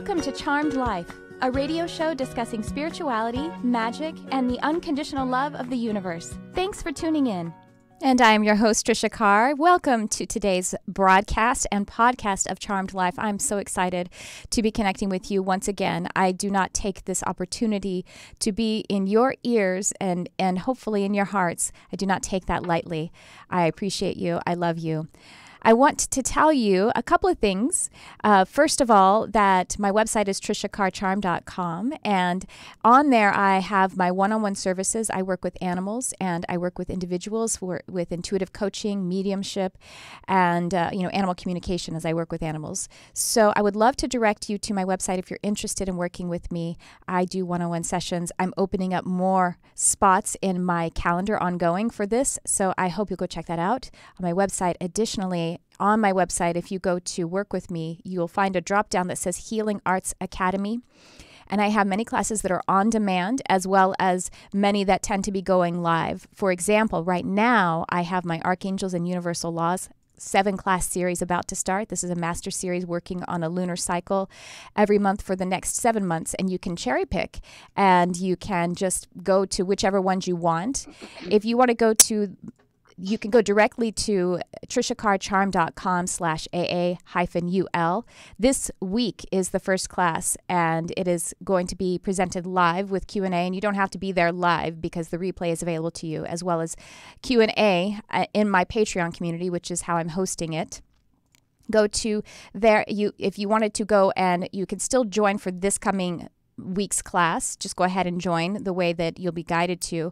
Welcome to Charmed Life, a radio show discussing spirituality, magic, and the unconditional love of the universe. Thanks for tuning in. And I am your host, Tricia Carr. Welcome to today's broadcast and podcast of Charmed Life. I'm so excited to be connecting with you once again. I do not take this opportunity to be in your ears and hopefully in your hearts. I do not take that lightly. I appreciate you. I love you. I want to tell you a couple of things. First of all, that my website is triciacarcharm.com, and on there I have my one-on-one services. I work with animals and I work with individuals with intuitive coaching, mediumship, and animal communication as I work with animals. So I would love to direct you to my website if you're interested in working with me. I do one-on-one sessions. I'm opening up more spots in my calendar ongoing for this, so I hope you'll go check that out on my website. Additionally, on my website, if you go to work with me, you'll find a drop down that says Healing Arts Academy. And I have many classes that are on demand, as well as many that tend to be going live. For example, right now, I have my Archangels and Universal Laws 7-class series about to start. This is a master series working on a lunar cycle every month for the next 7 months, and you can cherry pick, and you can just go to whichever ones you want. If you want to go to You can go directly to triciacarcharm.com/AA-UL. This week is the first class, and it is going to be presented live with Q&A, and you don't have to be there live because the replay is available to you, as well as Q&A in my Patreon community, which is how I'm hosting it. Go to there. If you wanted to go, and you can still join for this coming week's class, just go ahead and join the way that you'll be guided to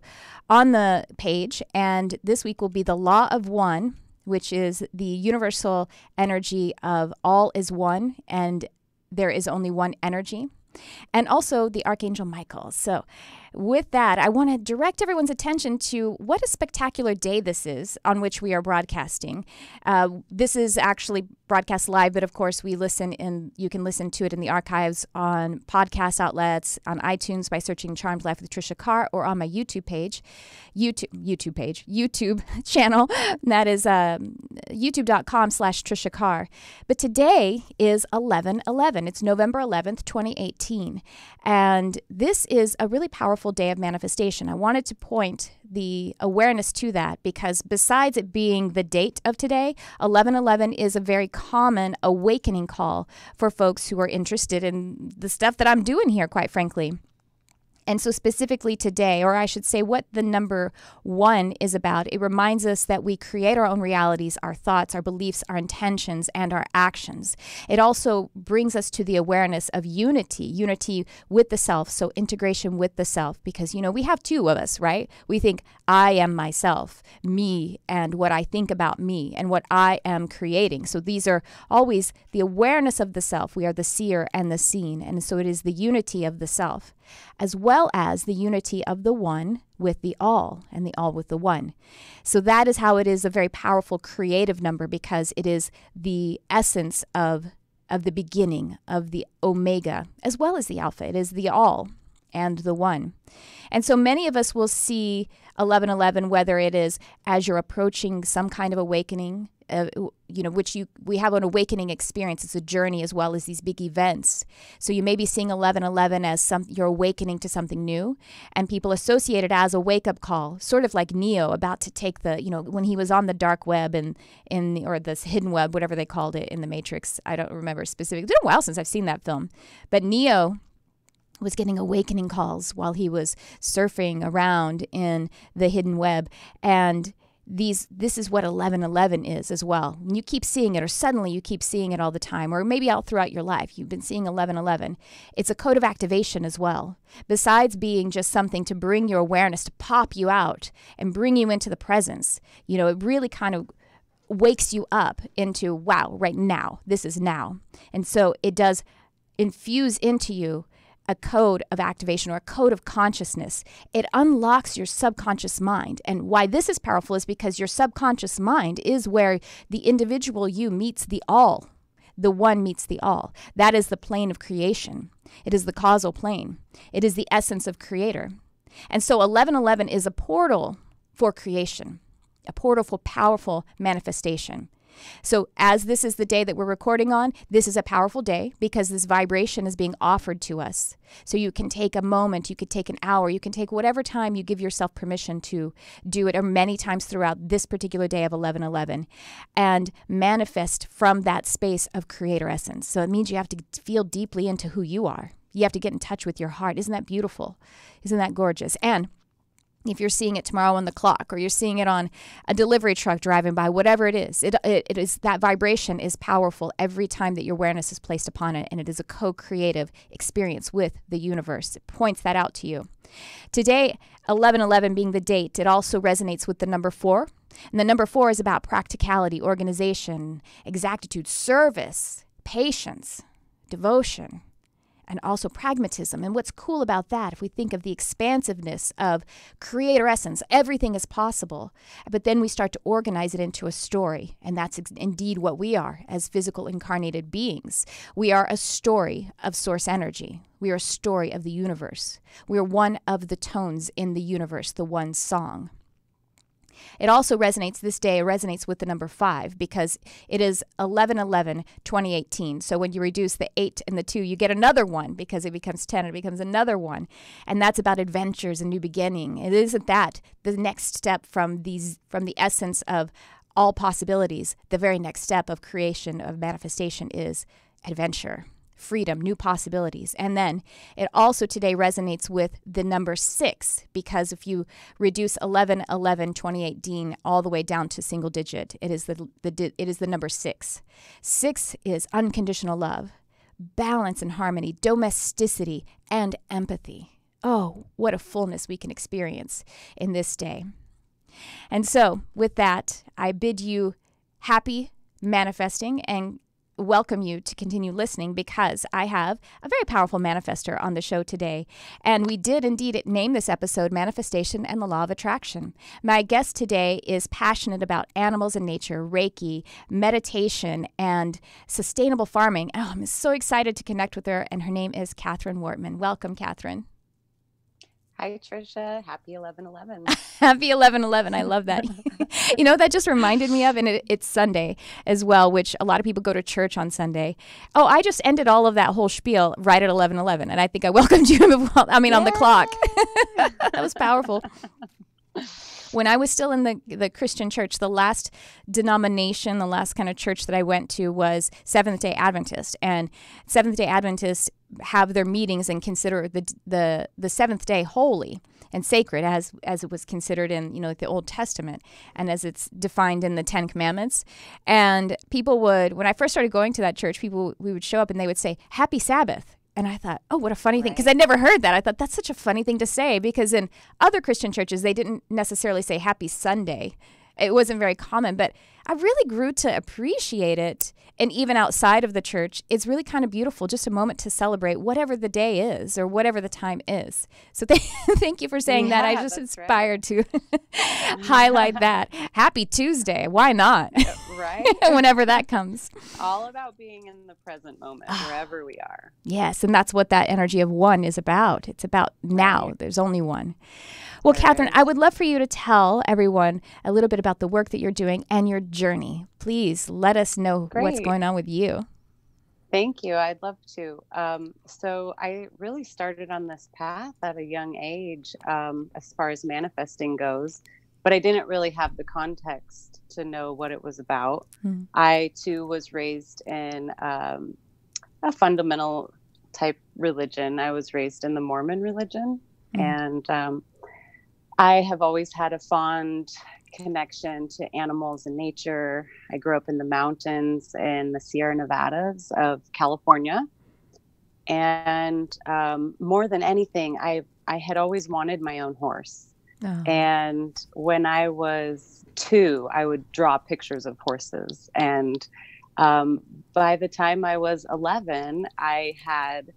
on the page. And this week will be the Law of One, which is the universal energy of all is one and there is only one energy, and also the Archangel Michael. So with that, I want to direct everyone's attention to what a spectacular day this is on which we are broadcasting. This is actually broadcast live, but of course you can listen to it in the archives on podcast outlets, on iTunes by searching Charmed Life with Tricia Carr, or on my YouTube channel. That is youtube.com/Tricia Carr. But today is 11/11. It's November 11th, 2018. And this is a really powerful day of manifestation. I wanted to point the awareness to that because besides it being the date of today, 11/11 is a very common awakening call for folks who are interested in the stuff that I'm doing here, quite frankly. And so specifically today, or I should say what the number 1 is about, it reminds us that we create our own realities, our thoughts, our beliefs, our intentions, and our actions. It also brings us to the awareness of unity with the self, so integration with the self, because, we have two of us, right? We think, I am myself, me, and what I think about me, and what I am creating. So these are always the awareness of the self. We are the seer and the seen, and so it is the unity of the self, as well as the unity of the one with the all, and the all with the one. So that is how it is a very powerful creative number, because it is the essence of the beginning, of the omega, as well as the alpha. It is the all and the one. And so many of us will see 11/11, whether it is as you're approaching some kind of awakening, we have an awakening experience. It's a journey as well as these big events. So you may be seeing 11/11 as you're awakening to something new, and people associate it as a wake-up call, sort of like Neo about to take when he was on the dark web or this hidden web, whatever they called it in the Matrix. I don't remember specifically. It's been a while since I've seen that film, but Neo was getting awakening calls while he was surfing around in the hidden web, and this is what 11/11 is as well. And you keep seeing it, or suddenly you keep seeing it all the time, or maybe all throughout your life you've been seeing 11/11. It's a code of activation as well. Besides being just something to bring your awareness, to pop you out and bring you into the presence, it really kind of wakes you up into, wow, right now, this is now. And so it does infuse into you a code of activation, or a code of consciousness. It unlocks your subconscious mind. And why this is powerful is because your subconscious mind is where the individual you meets the all. The one meets the all. That is the plane of creation. It is the causal plane. It is the essence of creator. And so 11/11 is a portal for creation, a portal for powerful manifestation. So as this is the day that we're recording on, this is a powerful day because this vibration is being offered to us. So you can take a moment, you could take an hour, you can take whatever time you give yourself permission to do it, or many times throughout this particular day of 11/11, and manifest from that space of creator essence. So it means you have to feel deeply into who you are. You have to get in touch with your heart. Isn't that beautiful? Isn't that gorgeous? And if you're seeing it tomorrow on the clock, or you're seeing it on a delivery truck driving by, whatever it is, it is, that vibration is powerful every time that your awareness is placed upon it, and it is a co-creative experience with the universe. It points that out to you. Today, 11/11 being the date, it also resonates with the number 4. And the number 4 is about practicality, organization, exactitude, service, patience, devotion, and also pragmatism. And what's cool about that, if we think of the expansiveness of creator essence, everything is possible. But then we start to organize it into a story. And that's indeed what we are as physical incarnated beings. We are a story of source energy. We are a story of the universe. We are one of the tones in the universe, the one song. It also resonates, this day resonates with the number 5 because it is 11/11/2018. So when you reduce the 8 and the 2, you get another 1 because it becomes 10, it becomes another 1. And that's about adventures and new beginning. It isn't that the next step from the essence of all possibilities. The very next step of creation, of manifestation, is adventure, freedom, new possibilities. And then it also today resonates with the number 6 because if you reduce 11/11/2018 all the way down to single digit, it is the number 6. 6 is unconditional love, balance and harmony, domesticity, and empathy. Oh, what a fullness we can experience in this day. And so with that, I bid you happy manifesting and welcome you to continue listening because I have a very powerful manifester on the show today. And we did indeed name this episode Manifestation and the Law of Attraction. My guest today is passionate about animals and nature, Reiki, meditation, and sustainable farming. Oh, I'm so excited to connect with her, and her name is Catherine Wortmann. Welcome, Catherine. Hi, Tricia. Happy 11/11. Happy 11/11. I love that. You know, that just reminded me of, and it's Sunday as well, which a lot of people go to church on Sunday. Oh, I just ended all of that whole spiel right at 11/11, and I think I welcomed you on the clock. That was powerful. When I was still in the Christian church, the last denomination, the last kind of church that I went to was Seventh-day Adventist. And Seventh-day Adventists have their meetings and consider the seventh day holy and sacred as it was considered in, like the Old Testament and as it's defined in the 10 Commandments. And people would, when I first started going to that church, we would show up and they would say, "Happy Sabbath." And I thought, oh, what a funny thing, because I never heard that. I thought that's such a funny thing to say because in other Christian churches, they didn't necessarily say Happy Sunday. It wasn't very common, but I really grew to appreciate it. And even outside of the church, it's really kind of beautiful, just a moment to celebrate whatever the day is or whatever the time is. So thank you for saying that. I was just inspired to highlight that. Happy Tuesday. Why not? Right. Whenever that comes. All about being in the present moment, wherever we are. Yes, and that's what that energy of one is about. It's about now. Right. There's only one. Well, right. Catherine, I would love for you to tell everyone a little bit about the work that you're doing and your journey. Please let us know what's going on with you. Thank you. I'd love to. So I really started on this path at a young age as far as manifesting goes, but I didn't really have the context to know what it was about. I, too, was raised in a fundamental type religion. I was raised in the Mormon religion, and I have always had a fond connection to animals and nature. I grew up in the mountains in the Sierra Nevadas of California. And more than anything, I had always wanted my own horse. Oh. And when I was 2, I would draw pictures of horses. And by the time I was 11, I had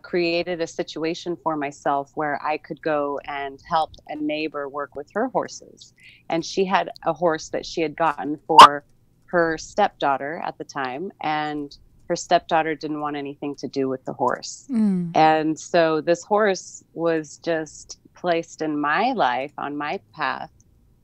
created a situation for myself where I could go and help a neighbor work with her horses. And she had a horse that she had gotten for her stepdaughter at the time. And her stepdaughter didn't want anything to do with the horse. And so this horse was just placed in my life on my path.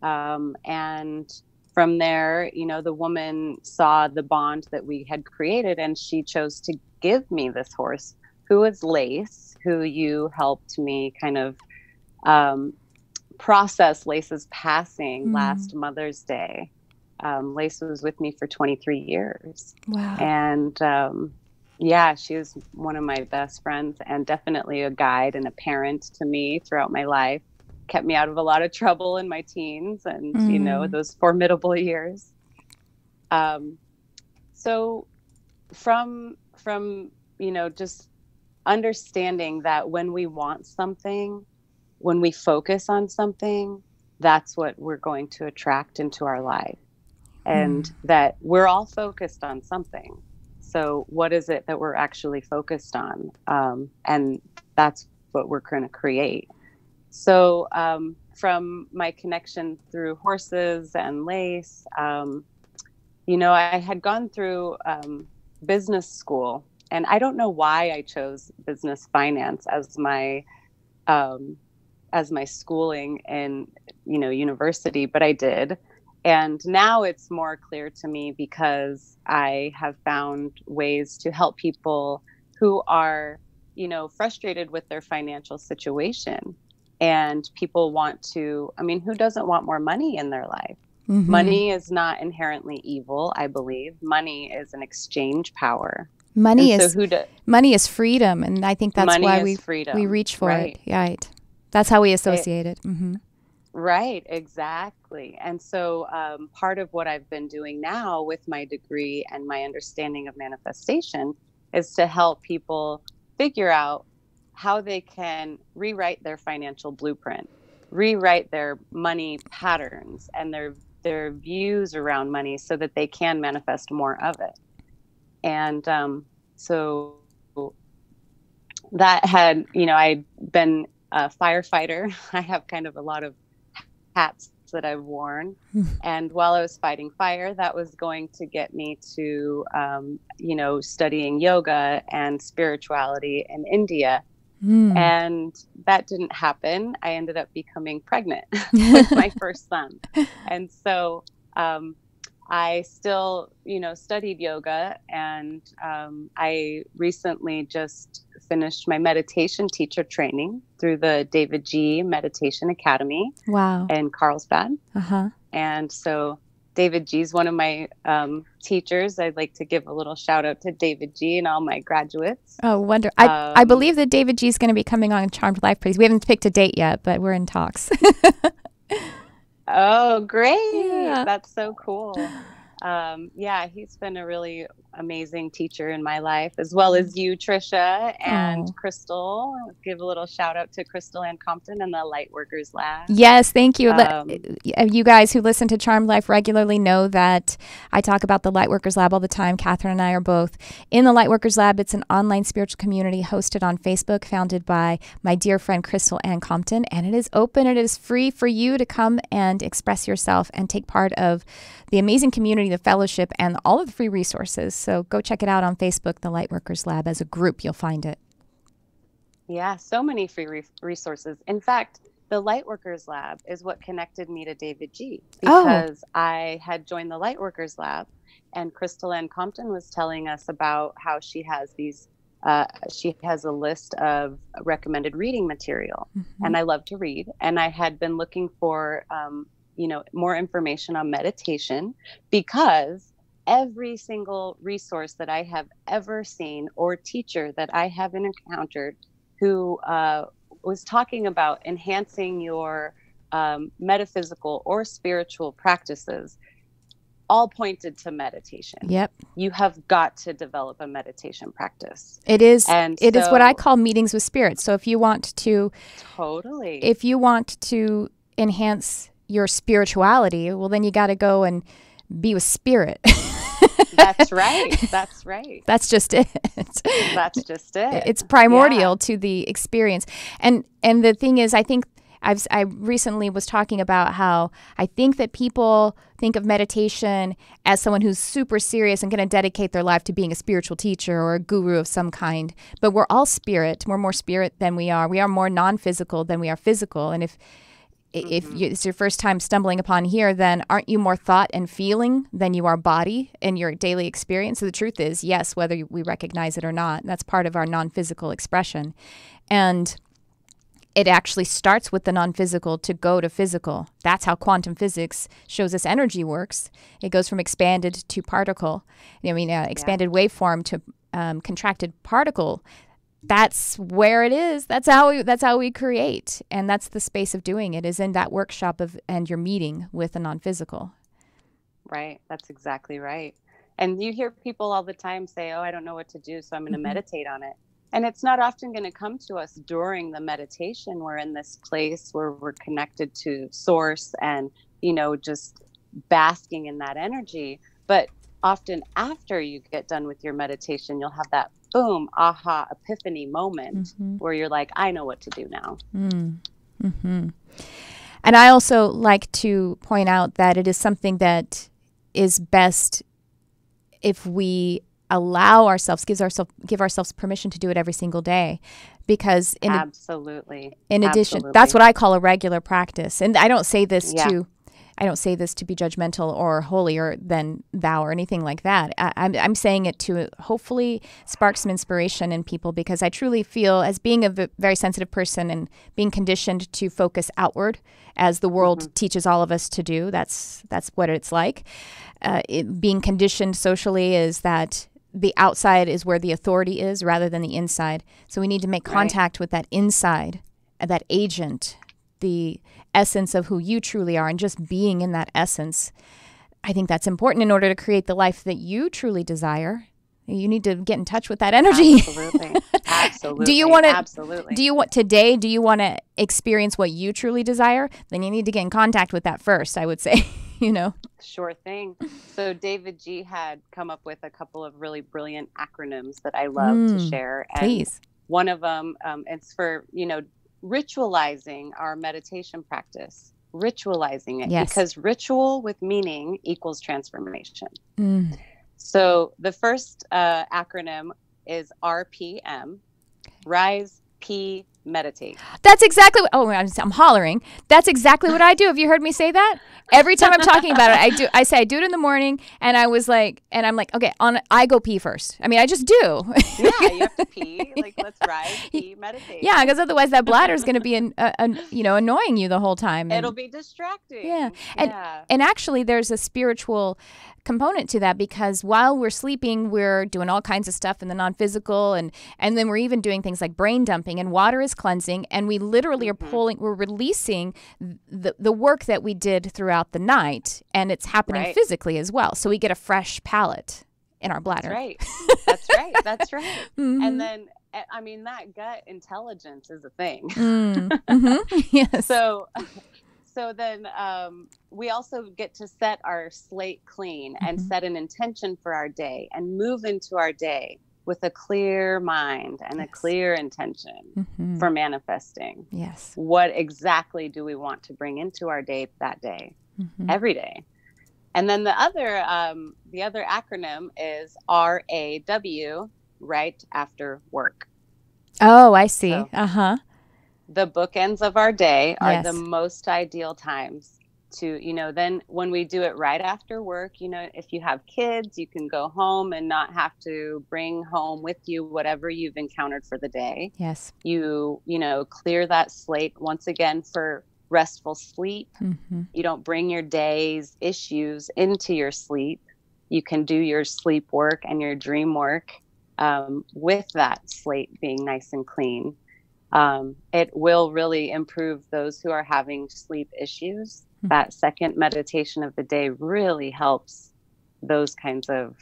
And from there, you know, the woman saw the bond that we had created, and she chose to give me this horse, who is Lace, who you helped me kind of process Lace's passing last Mother's Day. Lace was with me for 23 years. Wow. And yeah, she was one of my best friends, and definitely a guide and a parent to me throughout my life. Kept me out of a lot of trouble in my teens and, you know, those formidable years. So from, you know, just understanding that when we want something, when we focus on something, that's what we're going to attract into our life. And that we're all focused on something. So what is it that we're actually focused on? And that's what we're going to create. So from my connection through horses and Lace, you know, I had gone through business school, and I don't know why I chose business finance as my schooling in, you know, university, but I did. And now it's more clear to me because I have found ways to help people who are, you know, frustrated with their financial situation. And people want to, I mean, who doesn't want more money in their life? Money is not inherently evil, I believe. Money is an exchange power. Money is freedom, and I think that's why we reach for it. Right. That's how we associate it. Right, exactly. And so part of what I've been doing now with my degree and my understanding of manifestation is to help people figure out how they can rewrite their financial blueprint, rewrite their money patterns and their views around money so that they can manifest more of it. And so that had, you know, I'd been a firefighter. I have kind of a lot of hats that I've worn. And while I was fighting fire, that was going to get me to, you know, studying yoga and spirituality in India. And that didn't happen. I ended up becoming pregnant with my first son. And so I still, you know, studied yoga, and I recently just finished my meditation teacher training through the David G. Meditation Academy. Wow. In Carlsbad. And so David G is one of my teachers. I'd like to give a little shout out to David G and all my graduates. Oh, wonder! I believe that David G is going to be coming on Charmed Life Praise. We haven't picked a date yet, but we're in talks. Oh, great. Yeah. That's so cool. Yeah, he's been a really amazing teacher in my life, as well as you, Tricia, and Crystal. Give a little shout out to Crystal and Compton and the Lightworkers Lab. Yes, thank you. You guys who listen to Charmed Life regularly know that I talk about the Lightworkers Lab all the time. Catherine and I are both in the Lightworkers Lab. It's an online spiritual community hosted on Facebook, founded by my dear friend Crystal and Compton, and it is open. It is free for you to come and express yourself and take part of the amazing community, the fellowship, and all of the free resources. So go check it out on Facebook, the Lightworkers Lab. As a group, you'll find it. Yeah, so many free resources. In fact, the Lightworkers Lab is what connected me to David G. Because I had joined the Lightworkers Lab, and Crystal Ann Compton was telling us about how she has these, she has a list of recommended reading material. And I love to read. And I had been looking for, you know, more information on meditation, because every single resource that I have ever seen or teacher that I have encountered who was talking about enhancing your metaphysical or spiritual practices all pointed to meditation. Yep. You have got to develop a meditation practice. It is. And it is what I call meetings with spirits. So if you want to enhance your spirituality, well, then you got to go and be with spirit. That's right. That's right. That's just it. That's just it. It's primordial to the experience. And the thing is, I think I recently was talking about how I think that people think of meditation as someone who's super serious and going to dedicate their life to being a spiritual teacher or a guru of some kind. But we're all spirit. We're more spirit than we are. We are more non-physical than we are physical. And if Mm-hmm. it's your first time stumbling upon here, then aren't you more thought and feeling than you are body in your daily experience? So the truth is, yes, whether we recognize it or not, that's part of our non-physical expression. And it actually starts with the non-physical to go to physical. That's how quantum physics shows us energy works. It goes from expanded to particle. Expanded waveform to contracted particle. That's where it is. That's how we create, and that's the space of doing it, is in that workshop and your meeting with the non-physical. Right. That's exactly right. And you hear people all the time say, "Oh, I don't know what to do, so I'm going to meditate on it." And it's not often going to come to us during the meditation. We're in this place where we're connected to source and, just basking in that energy. But often after you get done with your meditation, you'll have that boom, aha, epiphany moment where you're like, I know what to do now. Mm-hmm. And I also like to point out that it is something that is best if we allow ourselves, give ourselves permission to do it every single day, because in addition, that's what I call a regular practice. And I don't say this to be judgmental or holier than thou or anything like that. I'm saying it to hopefully spark some inspiration in people, because I truly feel, as being a very sensitive person and being conditioned to focus outward as the world teaches all of us to do, that's what it's like. Being conditioned socially is that the outside is where the authority is rather than the inside. So we need to make contact with that inside, that agent, the essence of who you truly are, and just being in that essence. I think that's important in order to create the life that you truly desire. You need to get in touch with that energy. Absolutely. Do you want to experience what you truly desire? Then you need to get in contact with that first, I would say. Sure thing. So David G had come up with a couple of really brilliant acronyms that I love to share. And please. One of them, it's for, ritualizing our meditation practice, ritualizing it, because ritual with meaning equals transformation. So the first acronym is RPM, Rise, P, Meditate. That's exactly what, I'm hollering. That's exactly what I do. Have you heard me say that? Every time I'm talking about it, I do it in the morning, and I'm like, okay, I go pee first. I mean, I just do. Yeah, you have to pee. Like, let's rise, pee, meditate. Yeah, because otherwise that bladder is going to be, annoying you the whole time. It'll be distracting. Yeah. And actually, there's a spiritual component to that, because while we're sleeping, we're doing all kinds of stuff in the non-physical, and then we're even doing things like brain dumping, and water is cleansing, and we literally we're releasing the work that we did throughout the night, and it's happening physically as well. So we get a fresh palate in our bladder. That's right. And then, I mean, that gut intelligence is a thing. Yes. So then we also get to set our slate clean and set an intention for our day and move into our day with a clear mind and a clear intention for manifesting. Yes. What exactly do we want to bring into our day that day, every day? And then the other acronym is RAW, right after work. Oh, I see. So, the bookends of our day are the most ideal times to, then when we do it right after work, if you have kids, you can go home and not have to bring home with you whatever you've encountered for the day. Yes. You clear that slate once again for restful sleep. You don't bring your day's issues into your sleep. You can do your sleep work and your dream work with that slate being nice and clean. It will really improve those who are having sleep issues. That second meditation of the day really helps those kinds of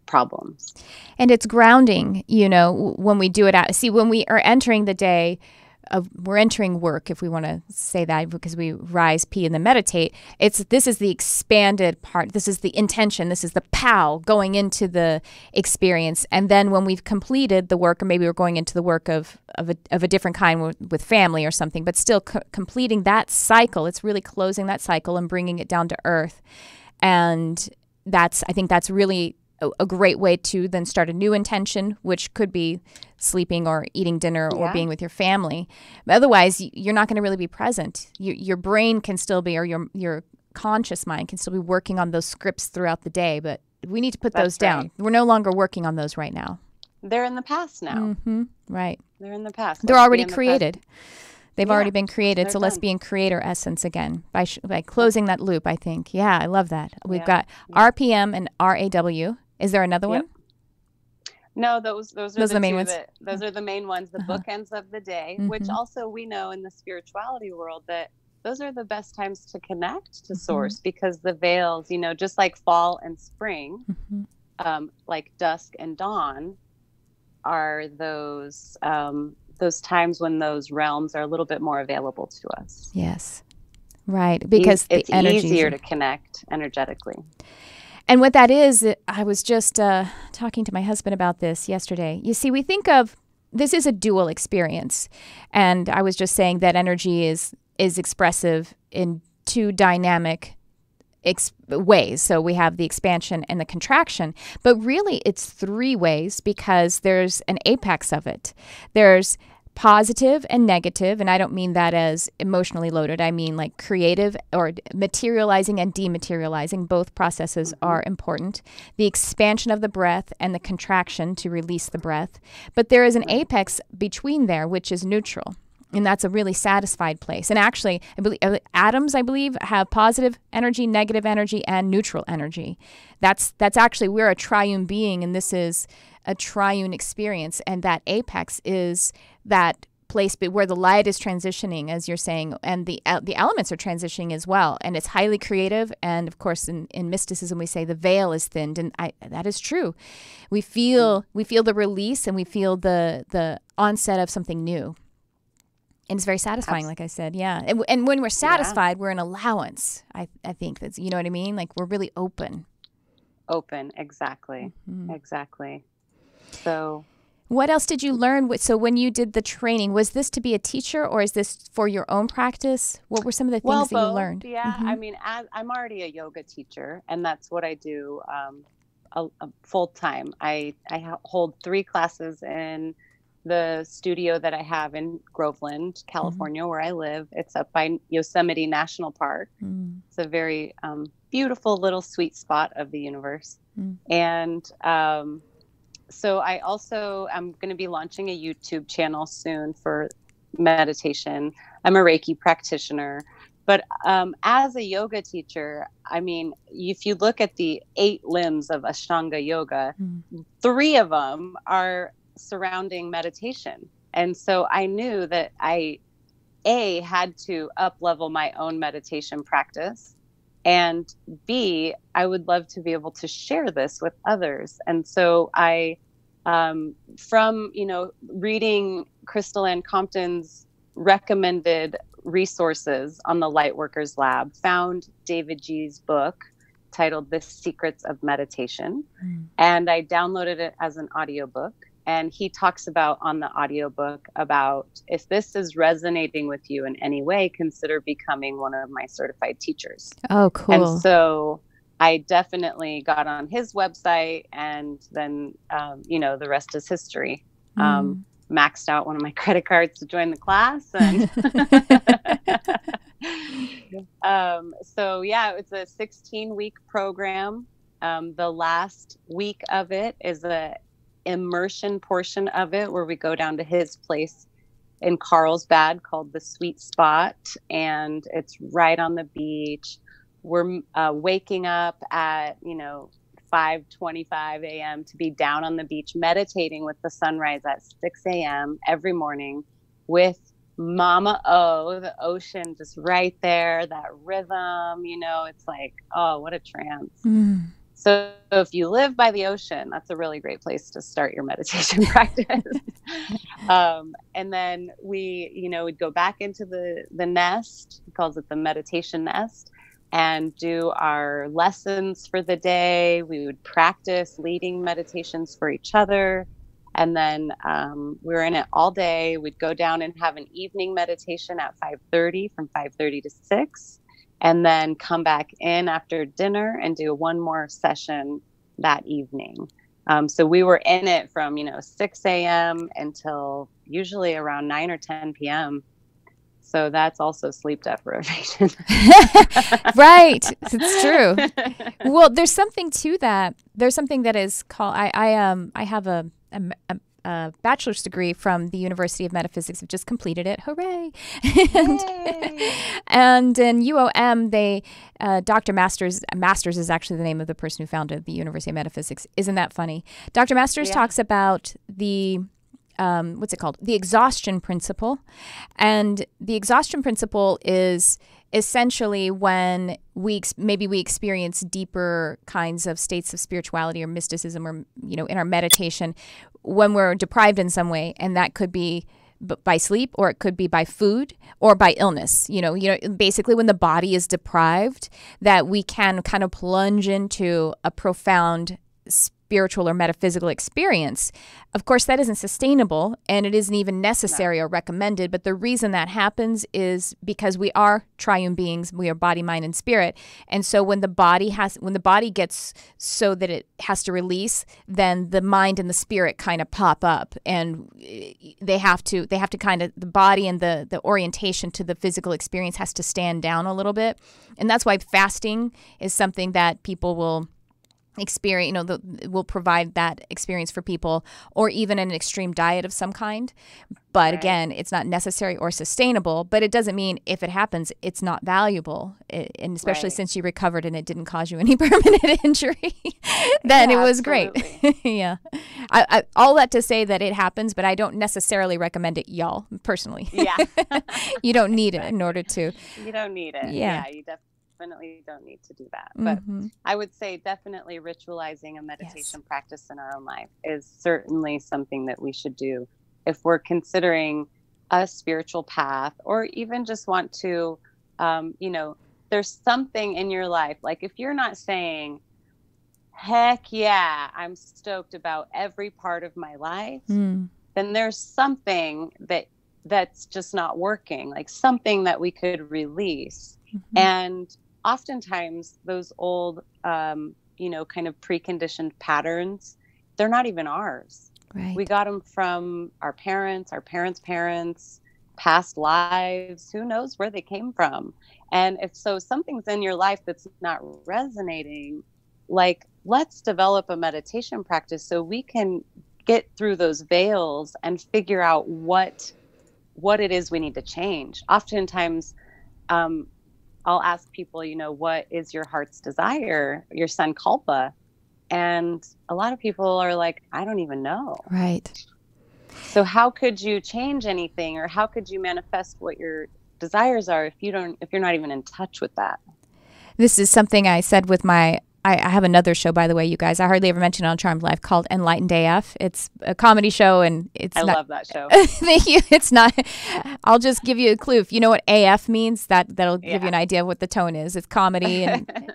problems. And it's grounding, when we do it when we are entering the day, we're entering work, if we want to say that, because we rise, pee, and then meditate. This is the expanded part. This is the intention. This is the POW going into the experience. And then when we've completed the work, or maybe we're going into the work of a different kind with family or something, but still completing that cycle, it's really closing that cycle and bringing it down to earth. And I think that's really a great way to then start a new intention, which could be sleeping or eating dinner or being with your family. But otherwise, you're not going to really be present. Your brain can still be, or your conscious mind can still be working on those scripts throughout the day, but we need to put those down. We're no longer working on those right now. They're in the past now. Mm-hmm. Right. They're in the past. They're already created. They've already been created. So done. let's be in creator essence again by closing that loop, I think. Yeah, I love that. We've got RPM and RAW. Is there another one? No, those are the main ones. Those are the main ones, the bookends of the day, which also we know in the spirituality world that those are the best times to connect to source, because the veils, just like fall and spring, like dusk and dawn, are those times when those realms are a little bit more available to us. Yes, right. Because it's easier to connect energetically. And what that is, I was just talking to my husband about this yesterday. You see, we think of this is a dual experience. And I was just saying that energy is expressive in two dynamic ways. So we have the expansion and the contraction, but really it's three ways, because there's an apex of it. There's positive and negative, and I don't mean that as emotionally loaded. I mean like creative or materializing and dematerializing. Both processes are important. The expansion of the breath and the contraction to release the breath. But there is an apex between there, which is neutral. And that's a really satisfied place. And actually, I believe atoms, have positive energy, negative energy, and neutral energy. That's actually, we're a triune being, and this is a triune experience. And that apex is that place where the light is transitioning, as you're saying, and the elements are transitioning as well. And it's highly creative. And of course, in mysticism, we say the veil is thinned, and that is true. We feel the release, and we feel the onset of something new. And it's very satisfying, like I said, yeah. And when we're satisfied, we're in allowance. I think that's, you know what I mean? Like we're really open. Open, exactly, exactly. So, what else did you learn? So when you did the training, was this to be a teacher, or is this for your own practice? What were some of the things that you learned? Yeah, I mean, I'm already a yoga teacher, and that's what I do full time. I hold 3 classes in the studio that I have in Groveland, California, where I live. It's up by Yosemite National Park. It's a very beautiful little sweet spot of the universe. And so I also am going to be launching a YouTube channel soon for meditation. I'm a Reiki practitioner. But as a yoga teacher, I mean, if you look at the 8 limbs of Ashtanga yoga, 3 of them are surrounding meditation. And so I knew that I had to up level my own meditation practice, and B, I would love to be able to share this with others. And so I from reading Crystal Ann Compton's recommended resources on the Lightworkers Lab, found David G's book titled The Secrets of Meditation, and I downloaded it as an audiobook. And he talks about on the audiobook about, if this is resonating with you in any way, consider becoming one of my certified teachers. Oh, cool. And so I definitely got on his website, and then, the rest is history. Maxed out one of my credit cards to join the class. And so, yeah, it's a 16-week program. The last week of it is a immersion portion of it, where we go down to his place in Carlsbad called the Sweet Spot, and it's right on the beach. We're waking up at 5:25 a.m. to be down on the beach meditating with the sunrise at 6 a.m. every morning, with Mama O, the ocean, just right there, that rhythm, it's like, oh, what a trance. So if you live by the ocean, that's a really great place to start your meditation practice. And then we'd go back into the nest. He calls it the meditation nest, and do our lessons for the day. We would practice leading meditations for each other. And then we were in it all day. We'd go down and have an evening meditation at 5:30, from 5:30 to 6. And then come back in after dinner and do one more session that evening. So we were in it from, 6 a.m. until usually around 9 or 10 p.m. So that's also sleep deprivation. Right. It's true. Well, there's something to that. There's something that is called, I have a bachelor's degree from the University of Metaphysics. I've just completed it. Hooray. And in UOM, Dr. Masters is actually the name of the person who founded the University of Metaphysics. Isn't that funny? Dr. Masters talks about the what's it called? The exhaustion principle. And the exhaustion principle is essentially when maybe we experience deeper kinds of states of spirituality or mysticism or, in our meditation when we're deprived in some way. And that could be by sleep, or it could be by food, or by illness. Basically when the body is deprived, that we can kind of plunge into a profound spiritual or metaphysical experience. Of course, that isn't sustainable, and it isn't even necessary or recommended. But the reason that happens is because we are triune beings. We are body, mind, and spirit. And so when the body gets so that it has to release, then the mind and the spirit kind of pop up, and they have to kind of, the body and the orientation to the physical experience has to stand down a little bit. And that's why fasting is something that people will experience, will provide that experience for people, or even an extreme diet of some kind. But again, it's not necessary or sustainable, but it doesn't mean if it happens, it's not valuable. And especially since you recovered and it didn't cause you any permanent injury, then it was great. Yeah. All that to say that it happens, but I don't necessarily recommend it, y'all, personally. Yeah. You don't need it in order to. You don't need it. Yeah, you definitely don't need to do that. But I would say definitely ritualizing a meditation practice in our own life is certainly something that we should do if we're considering a spiritual path, or even just want to, there's something in your life. Like if you're not saying, heck yeah, I'm stoked about every part of my life, then there's something that's just not working, like something that we could release. And oftentimes those old, kind of preconditioned patterns, they're not even ours. Right. We got them from our parents' parents, past lives. Who knows where they came from? And if so, something's in your life that's not resonating, like let's develop a meditation practice so we can get through those veils and figure out what it is we need to change. Oftentimes, I'll ask people, what is your heart's desire, your sankalpa? And a lot of people are like, I don't even know. Right. So how could you change anything, or how could you manifest what your desires are if you're not even in touch with that? This is something I said with I have another show, by the way, you guys. I hardly ever mention it on Charmed Life, called Enlightened AF. It's a comedy show, and I love that show. Thank you. It's not. I'll just give you a clue. If you know what AF means, that'll give you an idea of what the tone is. It's comedy,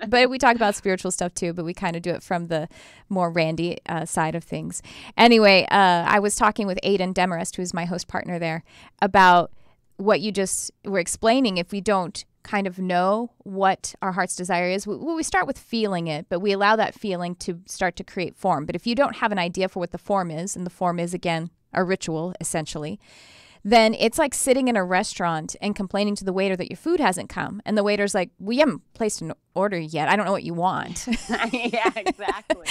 but we talk about spiritual stuff too. But we kind of do it from the more randy side of things. Anyway, I was talking with Aidan Demarest, who's my host partner there, about what you just were explaining. If we don't kind of know what our heart's desire is, we start with feeling it, but we allow that feeling to start to create form. But if you don't have an idea for what the form is, and the form is, again, a ritual, essentially, then it's like sitting in a restaurant and complaining to the waiter that your food hasn't come. And the waiter's like, well, you haven't placed an order yet. I don't know what you want. Yeah, exactly.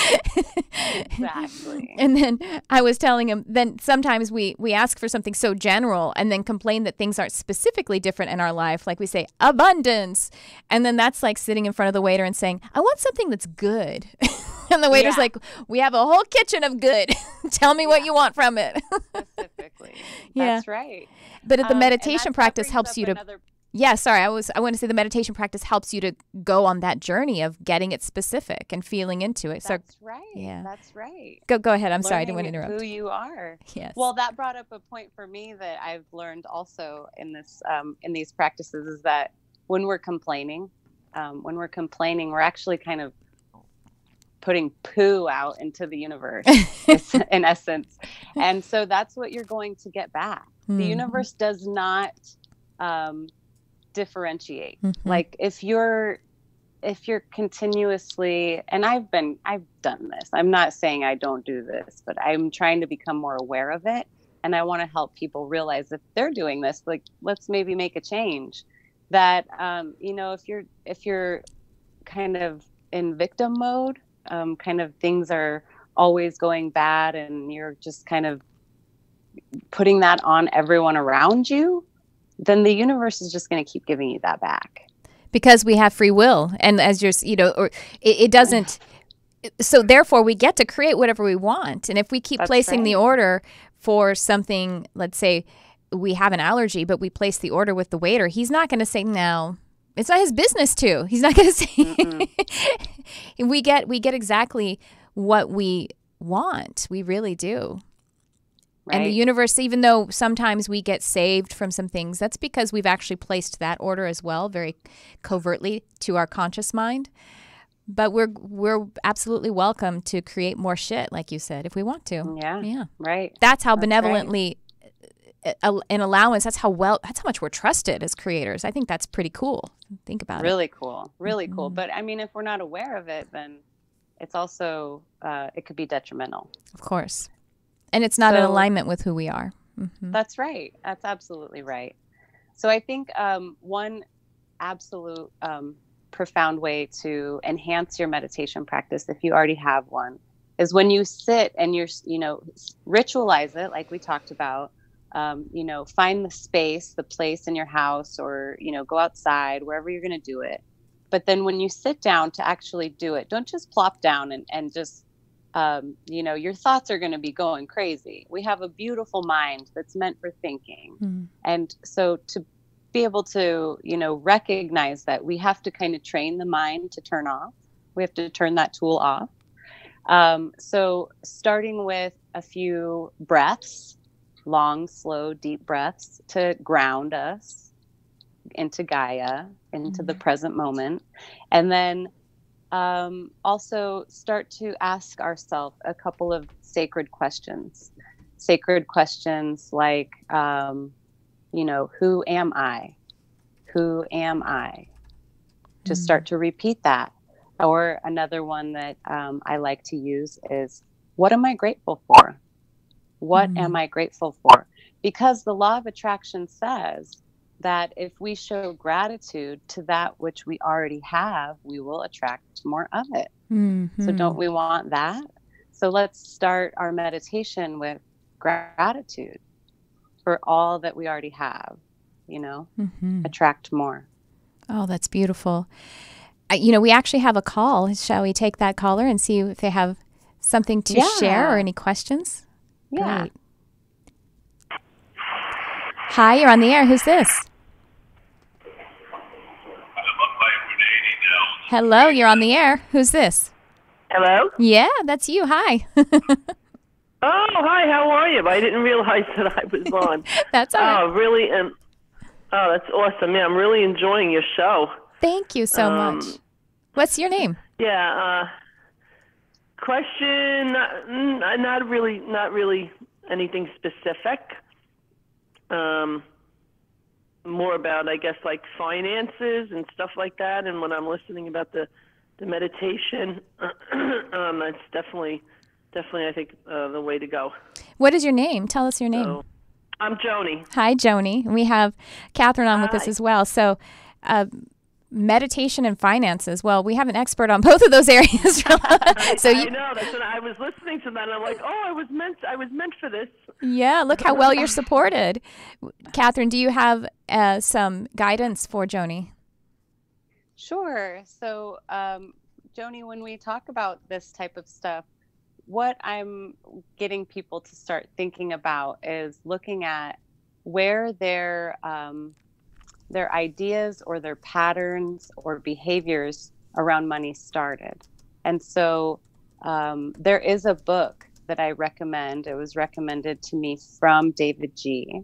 Exactly. And then I was telling him, then sometimes we ask for something so general and then complain that things aren't specifically different in our life. Like we say, abundance. And then that's like sitting in front of the waiter and saying, I want something that's good. And the waiter's like, we have a whole kitchen of good. Tell me what you want from it. Specifically. That's right. But the meditation practice helps you to... Yeah, sorry. I want to say the meditation practice helps you to go on that journey of getting it specific and feeling into it. That's right. Yeah. That's right. Go ahead. I'm sorry. I didn't want to interrupt. Who you are. Yes. Well, that brought up a point for me that I've learned also in this in these practices, is that when we're complaining, we're actually kind of putting poo out into the universe in essence. And so that's what you're going to get back. The universe does not differentiate. Like if you're if you're continuously, and I've done this, I'm not saying I don't do this, but I'm trying to become more aware of it. And I want to help people realize if they're doing this, like, let's maybe make a change. That, if you're kind of in victim mode, kind of things are always going bad and you're just kind of putting that on everyone around you, then the universe is just going to keep giving you that back. Because we have free will, and as you're, or it doesn't. So therefore, we get to create whatever we want. And if we keep placing the order for something, let's say we have an allergy, but we place the order with the waiter, he's not going to say no. It's not his business to. He's not going to say. We get exactly what we want. We really do. Right. And the universe, even though sometimes we get saved from some things, that's because we've actually placed that order as well, very covertly to our conscious mind. But we're absolutely welcome to create more shit, like you said, if we want to. Yeah. Right. That's how benevolently, in allowance, that's how much we're trusted as creators. I think that's pretty cool. Think about it. Really cool. Really cool. But I mean, if we're not aware of it, then it's also, it could be detrimental. Of course. And it's not in alignment with who we are. Mm-hmm. That's right. That's absolutely right. So I think one absolute profound way to enhance your meditation practice, if you already have one, is when you sit and ritualize it, like we talked about. Find the space, the place in your house, or go outside, wherever you're going to do it. But then when you sit down to actually do it, don't just plop down and just your thoughts are going to be going crazy. We have a beautiful mind that's meant for thinking. Mm-hmm. And so to be able to, recognize that we have to kind of train the mind to turn off. We have to turn that tool off. So starting with a few breaths, long, slow, deep breaths to ground us into Gaia, into the present moment. And then also start to ask ourselves a couple of sacred questions like, who am I? Who am I? Just start to repeat that. Or another one that I like to use is, what am I grateful for? What am I grateful for? Because the law of attraction says that if we show gratitude to that which we already have, we will attract more of it. Mm-hmm. So don't we want that? So let's start our meditation with gratitude for all that we already have, attract more. Oh, that's beautiful. We actually have a call. Shall we take that caller and see if they have something to share or any questions? Yeah. Great. Hi, you're on the air. Who's this? Hello, you're on the air. Who's this? Hello? Yeah, that's you. Hi. Oh, hi, how are you? I didn't realize that I was on. That's all right. Oh, really? And that's awesome. Yeah, I'm really enjoying your show. Thank you so much. What's your name? Yeah, question, not really anything specific. More about, I guess, like finances and stuff like that. And when I'm listening about the meditation, that's definitely, I think, the way to go. What is your name? Tell us your name. So, I'm Joni. Hi, Joni. We have Catherine on with us as well. So, meditation and finances. Well, we have an expert on both of those areas. I know. That's what I was listening to that, and I'm like, oh, I was meant for this. Yeah, look how well you're supported. Catherine, do you have some guidance for Joni? Sure. So, Joni, when we talk about this type of stuff, what I'm getting people to start thinking about is looking at where their ideas or their patterns or behaviors around money started. And so there is a book that I recommend. It was recommended to me from David G.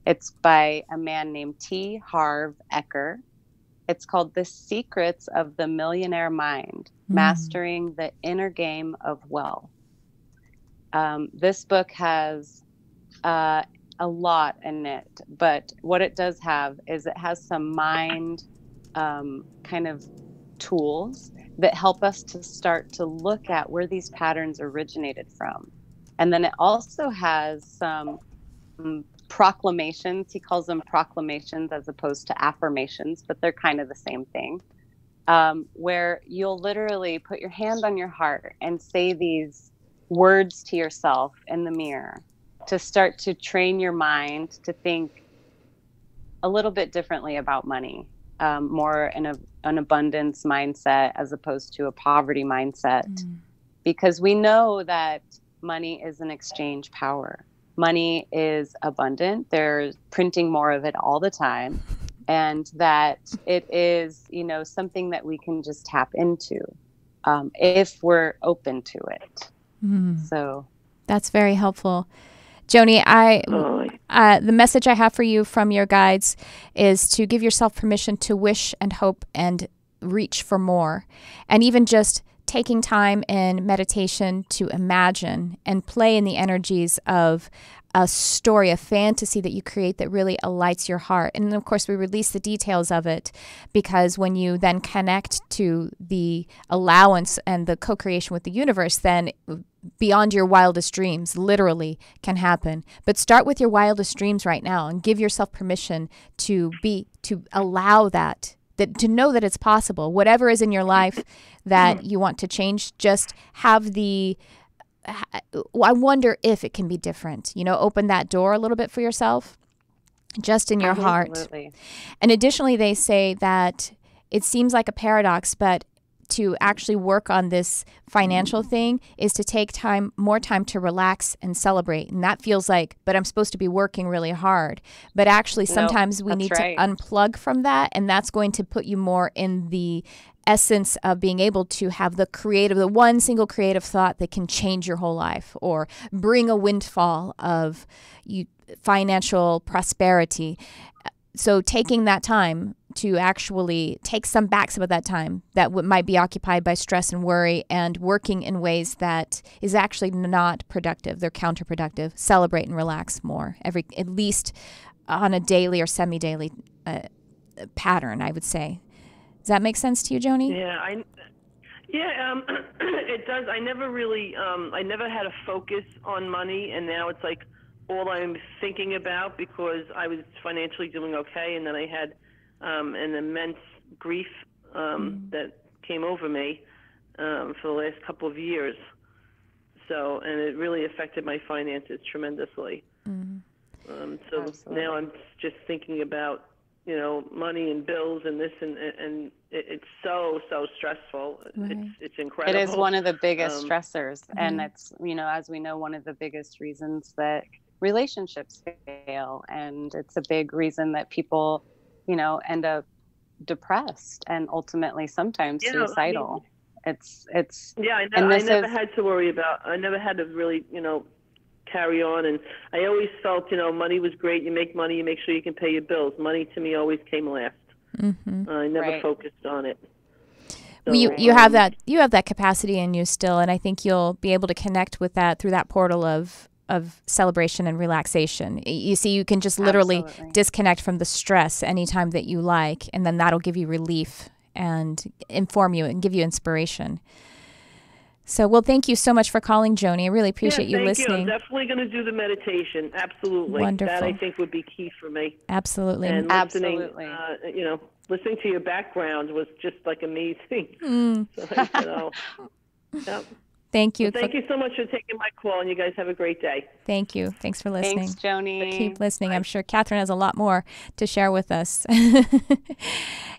It's by a man named T. Harv Eker. It's called The Secrets of the Millionaire Mind, Mastering the Inner Game of Wealth. This book has a lot in it, but what it does have is it has some mind kind of tools that help us to start to look at where these patterns originated from. And then it also has some proclamations. He calls them proclamations as opposed to affirmations, but they're kind of the same thing, where you'll literally put your hand on your heart and say these words to yourself in the mirror to start to train your mind to think a little bit differently about money, more in an abundance mindset as opposed to a poverty mindset, because we know that money is an exchange power. Money is abundant. They're printing more of it all the time. And that it is, something that we can just tap into if we're open to it. So that's very helpful. Joni, the message I have for you from your guides is to give yourself permission to wish and hope and reach for more. And even just taking time in meditation to imagine and play in the energies of a story, a fantasy that you create that really alights your heart. And of course, we release the details of it, because when you then connect to the allowance and the co-creation with the universe, then beyond your wildest dreams literally can happen. But start with your wildest dreams right now and give yourself permission to allow that to know that it's possible. Whatever is in your life that you want to change, just have I wonder if it can be different. Open that door a little bit for yourself, just in your heart. And additionally, they say that it seems like a paradox, but to actually work on this financial thing is to take more time to relax and celebrate. And that feels like, but I'm supposed to be working really hard. But actually, sometimes we need to unplug from that, and that's going to put you more in the essence of being able to have the one single creative thought that can change your whole life or bring a windfall of financial prosperity. So taking that time to actually take some of that time that might be occupied by stress and worry and working in ways that is actually not productive. They're counterproductive. Celebrate and relax more, at least on a daily or semi-daily pattern, I would say. Does that make sense to you, Joni? It does. I never really, I never had a focus on money, and now it's like all I'm thinking about, because I was financially doing okay, and then I had an immense grief that came over me for the last couple of years. So, and it really affected my finances tremendously. So Absolutely. Now I'm just thinking about money and bills and this, and it's so stressful. Right. It's incredible. It is one of the biggest stressors, and it's as we know, one of the biggest reasons that relationships fail, and it's a big reason that people end up depressed and ultimately sometimes suicidal. I never had to worry about. I never had to really carry on, and I always felt money was great. You make money, you make sure you can pay your bills. Money to me always came last. I never focused on it. So, you have that capacity in you still, and I think you'll be able to connect with that through that portal of celebration and relaxation. You see, you can just literally disconnect from the stress anytime that you like, and then that'll give you relief and inform you and give you inspiration. So, well, thank you so much for calling, Joni. I really appreciate you listening. I'm definitely going to do the meditation. Absolutely. Wonderful. That I think would be key for me. Absolutely. And listening, listening to your background was just like amazing. So, yep. Thank you. Well, thank you so much for taking my call, and you guys have a great day. Thank you. Thanks for listening. Thanks, Joni. Keep listening. Bye. I'm sure Catherine has a lot more to share with us.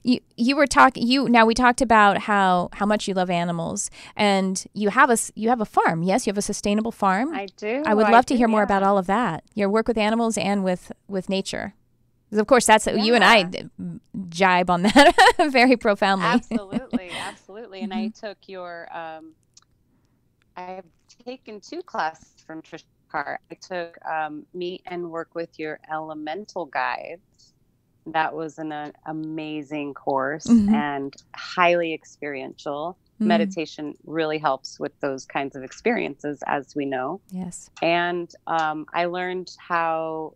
You were talking. Now we talked about how much you love animals, and you have a farm. Yes, you have a sustainable farm. I do. I would love to hear more about all of that. Your work with animals and with nature. Because of course, that's you and I jibe on that very profoundly. Absolutely. And I took your. I've taken 2 classes from Tricia Carr. I took Meet and Work with Your Elemental Guides. That was an amazing course and highly experiential. Meditation really helps with those kinds of experiences, as we know. Yes. And I learned how,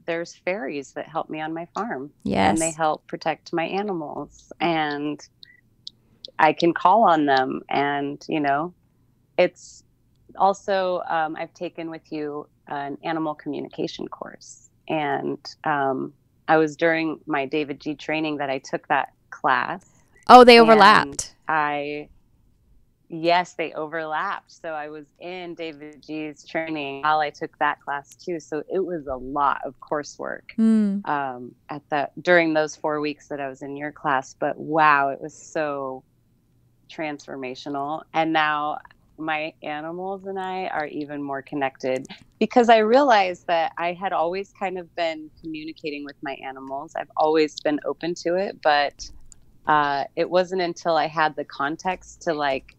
there's fairies that help me on my farm. Yes. And they help protect my animals. And I can call on them. And, it's also, I've taken with you an animal communication course. And I was during my David G training that I took that class. Oh, they overlapped. Yes, they overlapped. So I was in David G's training while I took that class too. So it was a lot of coursework during those 4 weeks that I was in your class. But wow, it was so transformational. And now my animals and I are even more connected, because I realized that I had always kind of been communicating with my animals. I've always been open to it, but it wasn't until I had the context to like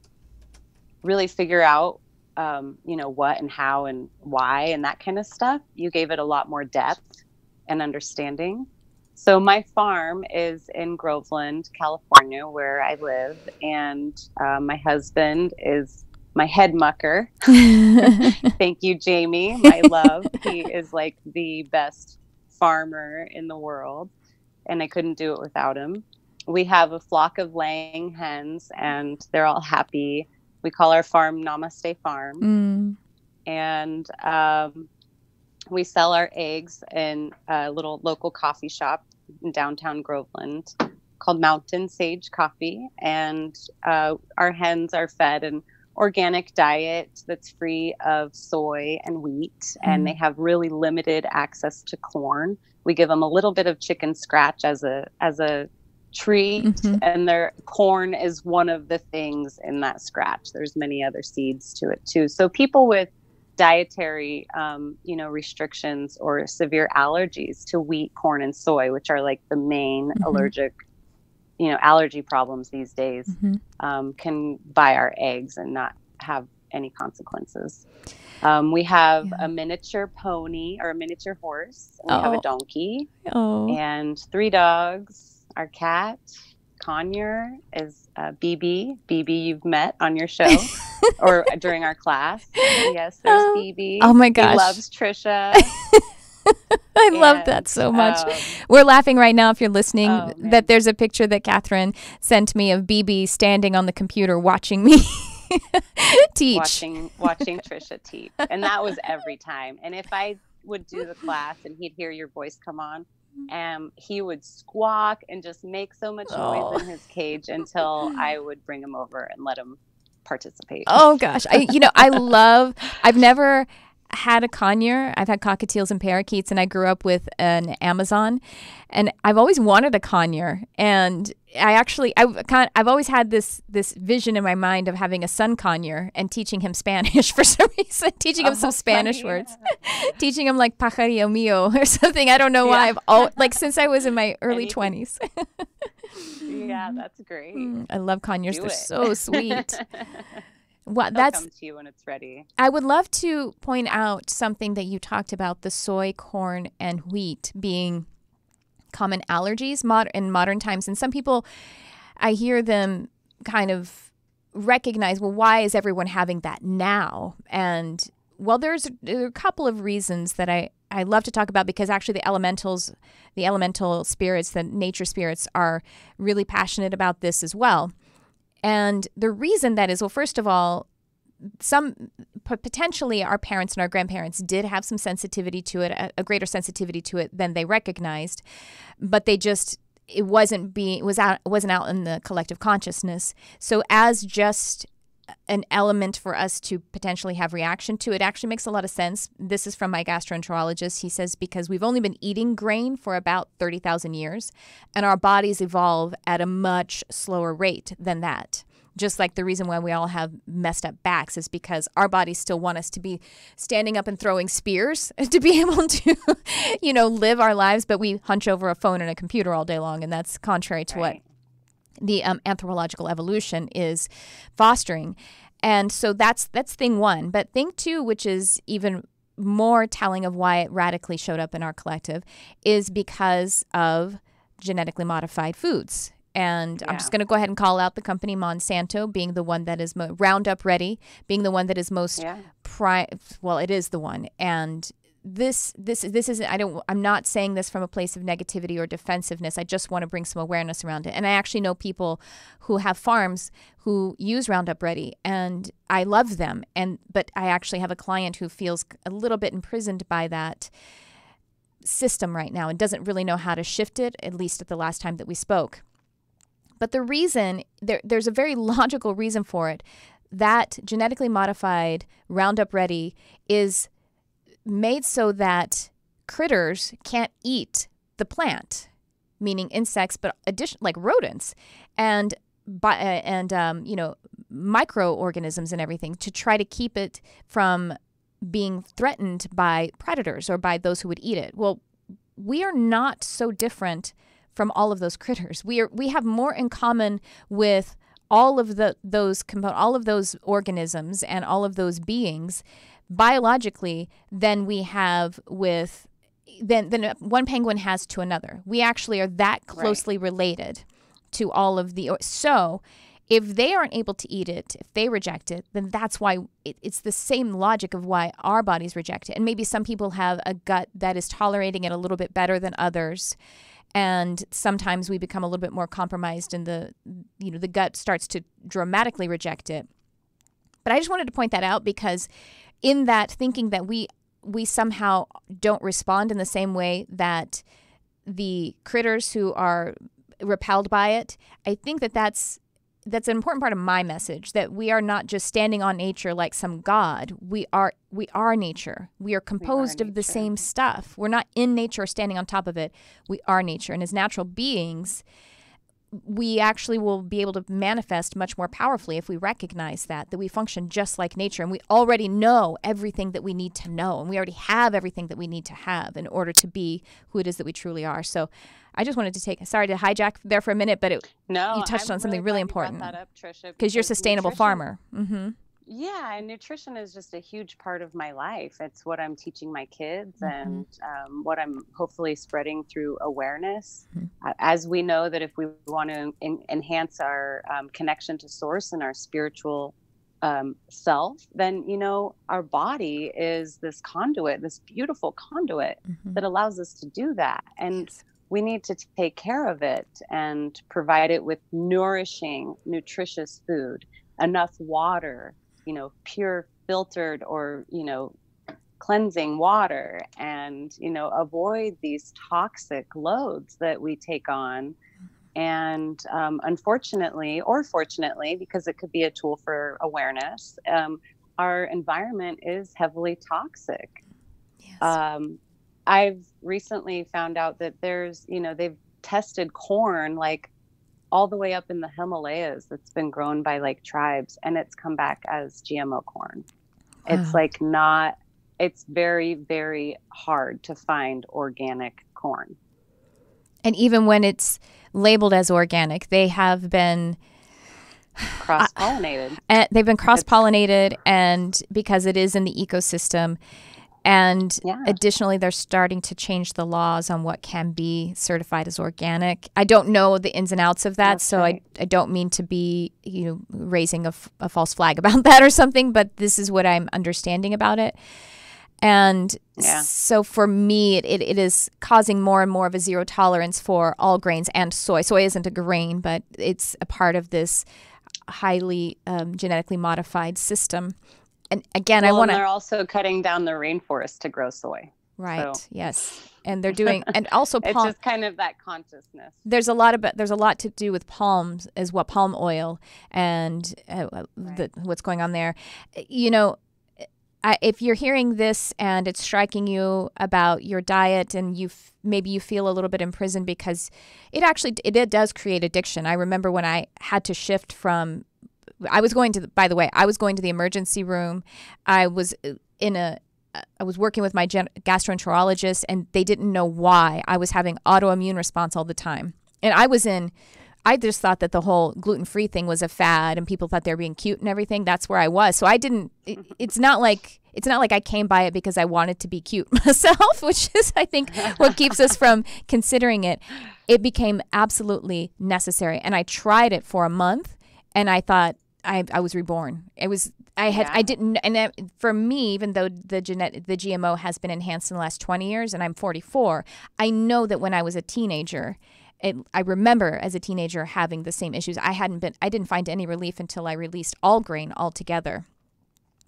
really figure out, what and how and why and that kind of stuff. You gave it a lot more depth and understanding. So my farm is in Groveland, California, where I live. And my husband is my head mucker. Thank you, Jamie, my love. He is like the best farmer in the world, and I couldn't do it without him. We have a flock of laying hens, and they're all happy. We call our farm Namaste Farm. And we sell our eggs in a little local coffee shop in downtown Groveland called Mountain Sage Coffee. And our hens are fed an organic diet that's free of soy and wheat. And they have really limited access to corn. We give them a little bit of chicken scratch as a treat, and their corn is one of the things in that scratch. There's many other seeds to it too. So people with dietary restrictions or severe allergies to wheat, corn, and soy, which are like the main allergy problems these days, can buy our eggs and not have any consequences. We have a miniature pony or a miniature horse. We have a donkey and 3 dogs. Our cat, Conyer, is BB. BB, you've met on your show or during our class. Yes, there's BB. Oh my gosh. He loves Tricia. I love that so much. We're laughing right now, if you're listening, that there's a picture that Catherine sent me of BB standing on the computer watching me teach. Watching Tricia teach. And that was every time. And if I would do the class and he'd hear your voice come on, he would squawk and just make so much noise in his cage until I would bring him over and let him participate. Oh gosh. I've never had a conure. I've had cockatiels and parakeets, and I grew up with an Amazon, and I've always wanted a conure. And I've always had this vision in my mind of having a son conure and teaching him Spanish for some reason, teaching him some Spanish words, teaching him like pajarillo mío or something. I don't know why. Since I was in my early 20s. Yeah, that's great. I love conures. They're so sweet. Well, that's come to you when it's ready. I would love to point out something that you talked about, the soy, corn, and wheat being common allergies in modern times. And some people, I hear them kind of recognize, well, why is everyone having that now? And well, there are a couple of reasons that I love to talk about, because actually the elemental spirits, the nature spirits, are really passionate about this as well. And the reason that is, well, first of all, potentially our parents and our grandparents did have some sensitivity to it, a greater sensitivity to it than they recognized, but it wasn't out in the collective consciousness. So as just an element for us to potentially have reaction to, it actually makes a lot of sense. This is from my gastroenterologist. He says, because we've only been eating grain for about 30,000 years, and our bodies evolve at a much slower rate than that. Just like the reason why we all have messed up backs is because our bodies still want us to be standing up and throwing spears to be able to, live our lives, but we hunch over a phone and a computer all day long, and that's contrary to what the anthropological evolution is fostering. And so that's thing one. But thing two, which is even more telling of why it radically showed up in our collective, is because of genetically modified foods. And I'm just going to go ahead and call out the company Monsanto being the one that is Roundup Ready, being the one that is most it is the one. And this isn't, I'm not saying this from a place of negativity or defensiveness. I just want to bring some awareness around it. And I actually know people who have farms who use Roundup Ready, and I love them. But I actually have a client who feels a little bit imprisoned by that system right now and doesn't really know how to shift it, at least at the last time that we spoke. But the reason, there's a very logical reason for it. That genetically modified Roundup Ready is made so that critters can't eat the plant, meaning insects, but like rodents and microorganisms and everything, to try to keep it from being threatened by predators or by those who would eat it. Well, we are not so different from all of those critters. We have more in common with all of those organisms and all of those beings biologically than we have with than one penguin has to another. We actually are that closely related to all of the. So if they aren't able to eat it, if they reject it, then that's why it's the same logic of why our bodies reject it. And maybe some people have a gut that is tolerating it a little bit better than others. And sometimes we become a little bit more compromised and the gut starts to dramatically reject it. But I just wanted to point that out because in that thinking that we somehow don't respond in the same way that the critters who are repelled by it, I think that's an important part of my message, that we are not just standing on nature like some god. We are nature. We are composed of the same stuff. We're not in nature or standing on top of it. We are nature. And as natural beings, we actually will be able to manifest much more powerfully if we recognize that we function just like nature, and we already know everything that we need to know, and we already have everything that we need to have in order to be who it is that we truly are. So I just wanted to sorry to hijack there for a minute, but you touched on something really important. That up, Tricia, because you're a sustainable farmer. Mm-hmm. Yeah, and nutrition is just a huge part of my life. It's what I'm teaching my kids and what I'm hopefully spreading through awareness. As we know that if we want to enhance our connection to source and our spiritual self, then, our body is this conduit, this beautiful conduit that allows us to do that. And we need to take care of it and provide it with nourishing, nutritious food, enough water, pure filtered or, cleansing water, and, avoid these toxic loads that we take on. And unfortunately, or fortunately, because it could be a tool for awareness, our environment is heavily toxic. Yes. I've recently found out that there's, they've tested corn like all the way up in the Himalayas that's been grown by like tribes, and it's come back as GMO corn. Wow. It's like it's very, very hard to find organic corn. And even when it's labeled as organic, they have been cross-pollinated. They've been cross-pollinated, and because it is in the ecosystem. And additionally, they're starting to change the laws on what can be certified as organic. I don't know the ins and outs of that, that's so right. I don't mean to be raising a false flag about that or something, but this is what I'm understanding about it. And so for me, it is causing more and more of a zero tolerance for all grains and soy. Soy isn't a grain, but it's a part of this highly genetically modified system. And again, they're also cutting down the rainforest to grow soy. Right. So. Yes. And they're doing, and also it's just kind of that consciousness. There's a lot to do with palms as well, palm oil, and what's going on there. If you're hearing this and it's striking you about your diet, and maybe you feel a little bit imprisoned because it does create addiction. I remember when I had to shift from. I was going to the emergency room. I was working with my gastroenterologist, and they didn't know why I was having autoimmune response all the time. And I just thought that the whole gluten-free thing was a fad, and people thought they were being cute and everything. That's where I was. So I didn't. It's not like I came by it because I wanted to be cute myself, which is, I think, what keeps us from considering it. It became absolutely necessary, and I tried it for a month, and I thought. I was reborn. I didn't, for me, even though the GMO has been enhanced in the last 20 years, and I'm 44, I know that when I was a teenager, I remember as a teenager having the same issues. I didn't find any relief until I released all grain altogether.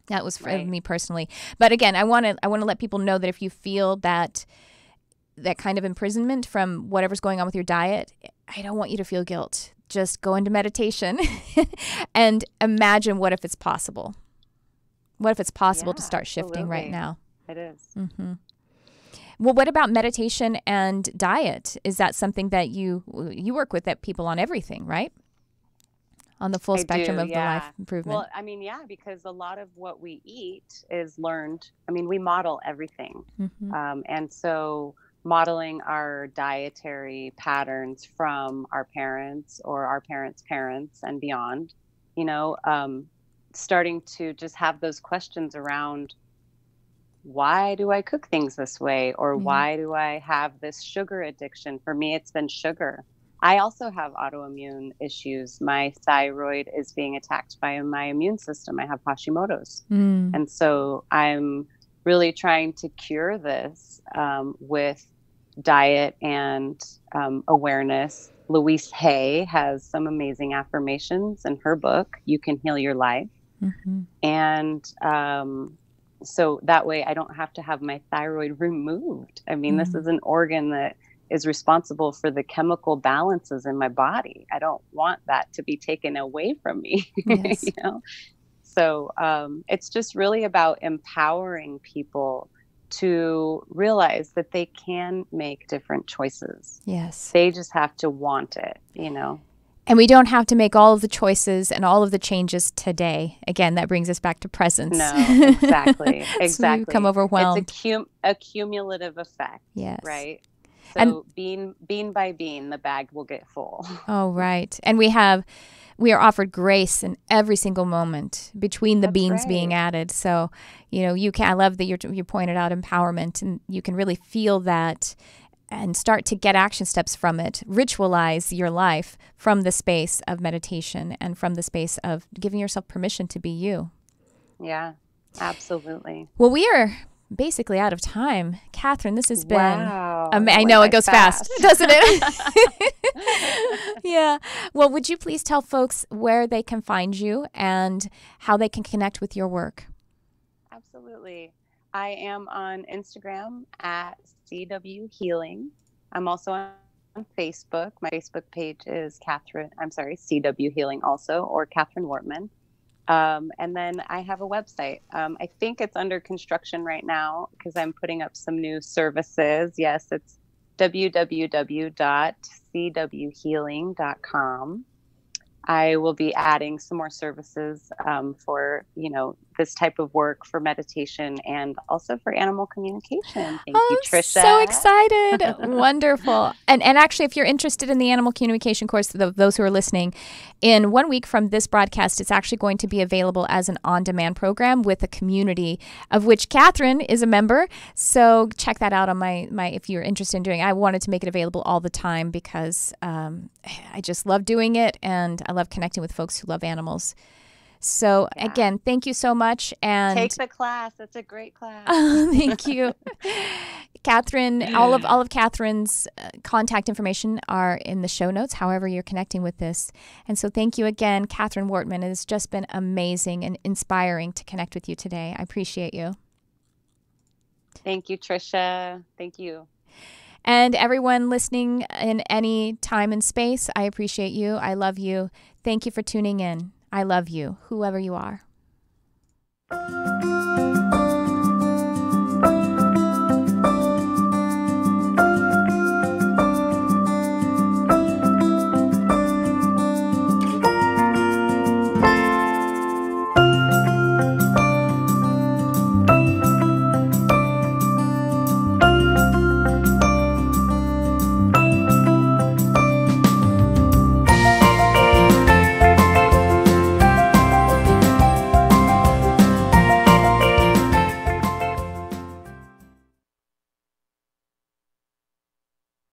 That was for me personally. But again, I want to let people know that if you feel that kind of imprisonment from whatever's going on with your diet, I don't want you to feel guilt. Just go into meditation and imagine what if it's possible. What if it's possible to start shifting right now? It is. Mm-hmm. Well, what about meditation and diet? Is that something that you work with that people on everything, right? On the full spectrum of the life improvement. Well, I mean, yeah, because a lot of what we eat is learned. I mean, we model everything. Mm-hmm. And so modeling our dietary patterns from our parents or our parents' parents and beyond, starting to just have those questions around, why do I cook things this way? Or why do I have this sugar addiction? For me, it's been sugar. I also have autoimmune issues. My thyroid is being attacked by my immune system. I have Hashimoto's. And so I'm really trying to cure this with diet and awareness. Louise Hay has some amazing affirmations in her book, You Can Heal Your Life. Mm-hmm. And so that way I don't have to have my thyroid removed. I mean, this is an organ that is responsible for the chemical balances in my body. I don't want that to be taken away from me. Yes. So it's just really about empowering people to realize that they can make different choices. Yes. They just have to want it, And we don't have to make all of the choices and all of the changes today. Again, that brings us back to presence. No, exactly. So you become overwhelmed. It's a cumulative effect. Yes. Right. So bean by bean, the bag will get full. Oh, right. And we are offered grace in every single moment between the beans being added. So, I love that you pointed out empowerment, and you can really feel that and start to get action steps from it. Ritualize your life from the space of meditation and from the space of giving yourself permission to be you. Yeah, absolutely. Well, we are basically out of time. Catherine, this has been... Wow. I know, it goes fast, doesn't it? Yeah. Well, would you please tell folks where they can find you and how they can connect with your work? Absolutely. I am on Instagram at CW Healing. I'm also on Facebook. My Facebook page is CW Healing also, or Catherine Wortmann. And then I have a website. I think it's under construction right now because I'm putting up some new services. Yes, it's www.cwhealing.com. I will be adding some more services for, this type of work for meditation and also for animal communication. Thank you, Tricia. So excited. Wonderful. And actually, if you're interested in the animal communication course, those who are listening, in 1 week from this broadcast, it's actually going to be available as an on-demand program with a community of which Catherine is a member. So check that out on my if you're interested in doing it. I wanted to make it available all the time because I just love doing it, and I love connecting with folks who love animals. So again, thank you so much. And take the class. It's a great class. Thank you. Catherine, all of Catherine's contact information are in the show notes, however you're connecting with this. And so thank you again, Catherine Wortmann. It has just been amazing and inspiring to connect with you today. I appreciate you. Thank you, Tricia. Thank you. And everyone listening in any time and space, I appreciate you. I love you. Thank you for tuning in. I love you, whoever you are.